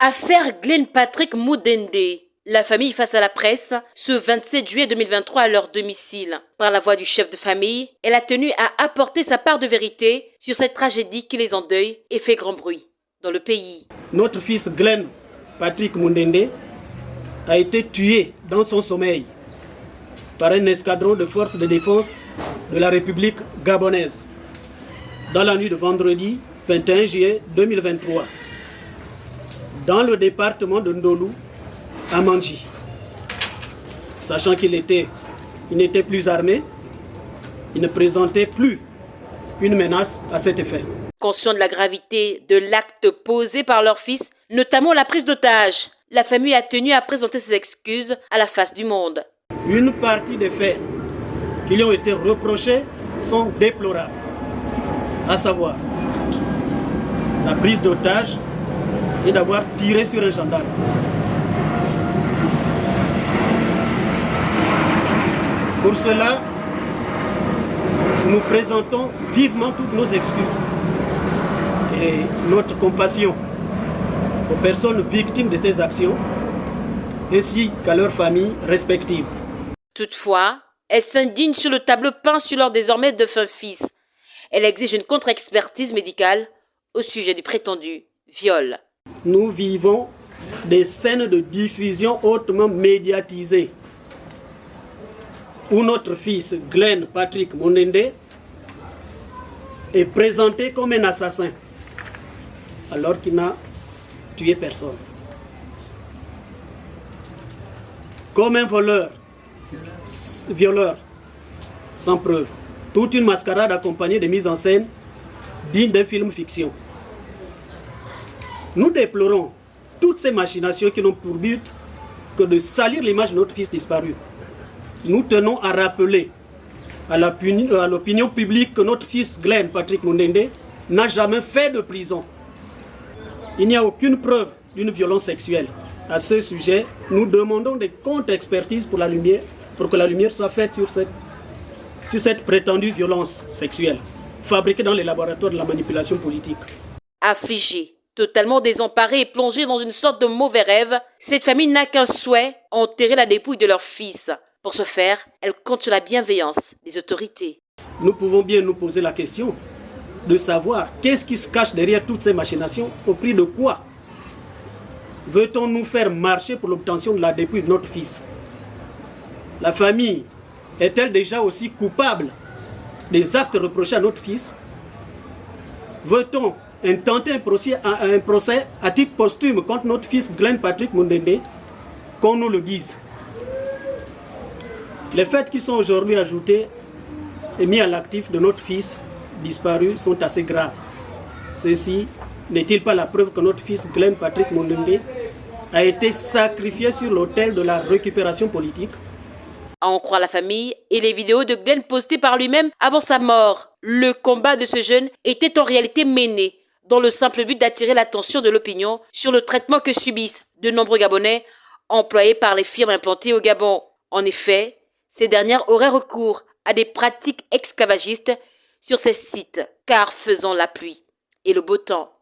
Affaire Glenn Patrick Mudende. La famille face à la presse ce 27 juillet 2023 à leur domicile. Par la voix du chef de famille, elle a tenu à apporter sa part de vérité sur cette tragédie qui les endeuille et fait grand bruit dans le pays. Notre fils Glenn Patrick Mudende a été tué dans son sommeil par un escadron de forces de défense de la République gabonaise dans la nuit de vendredi 21 juillet 2023 dans le département de Ndolou, à Mandji. Sachant qu'il n'était plus armé, il ne présentait plus une menace à cet effet. Conscient de la gravité de l'acte posé par leur fils, notamment la prise d'otage, la famille a tenu à présenter ses excuses à la face du monde. Une partie des faits qui lui ont été reprochés sont déplorables, à savoir la prise d'otage et d'avoir tiré sur un gendarme. Pour cela, nous présentons vivement toutes nos excuses et notre compassion aux personnes victimes de ces actions ainsi qu'à leurs familles respectives. Toutefois, elle s'indigne sur le tableau peint sur leur désormais défunt fils. Elle exige une contre-expertise médicale au sujet du prétendu viol. Nous vivons des scènes de diffusion hautement médiatisées où notre fils Glenn Patrick Mudende est présenté comme un assassin alors qu'il n'a tué personne. Comme un violeur sans preuve. Toute une mascarade accompagnée de mises en scène dignes d'un film fiction. Nous déplorons toutes ces machinations qui n'ont pour but que de salir l'image de notre fils disparu. Nous tenons à rappeler à l'opinion publique que notre fils Glenn Patrick Mudende n'a jamais fait de prison. Il n'y a aucune preuve d'une violence sexuelle. À ce sujet, nous demandons des contre-expertises pour que la lumière soit faite sur cette prétendue violence sexuelle, fabriquée dans les laboratoires de la manipulation politique. Affligée, totalement désemparée et plongée dans une sorte de mauvais rêve, cette famille n'a qu'un souhait, enterrer la dépouille de leur fils. Pour ce faire, elle compte sur la bienveillance des autorités. Nous pouvons bien nous poser la question de savoir qu'est-ce qui se cache derrière toutes ces machinations, au prix de quoi veut-on nous faire marcher pour l'obtention de la dépouille de notre fils? La famille est-elle déjà aussi coupable des actes reprochés à notre fils? Veut-on intenter un procès à titre posthume contre notre fils Glenn Patrick Mudende? Qu'on nous le dise. Les faits qui sont aujourd'hui ajoutés et mis à l'actif de notre fils disparu sont assez graves. Ceci n'est-il pas la preuve que notre fils Glenn Patrick Mudende a été sacrifié sur l'autel de la récupération politique? À en croire la famille et les vidéos de Glenn postées par lui-même avant sa mort, le combat de ce jeune était en réalité mené dans le simple but d'attirer l'attention de l'opinion sur le traitement que subissent de nombreux Gabonais employés par les firmes implantées au Gabon. En effet, ces dernières auraient recours à des pratiques esclavagistes sur ces sites, car faisant la pluie et le beau temps,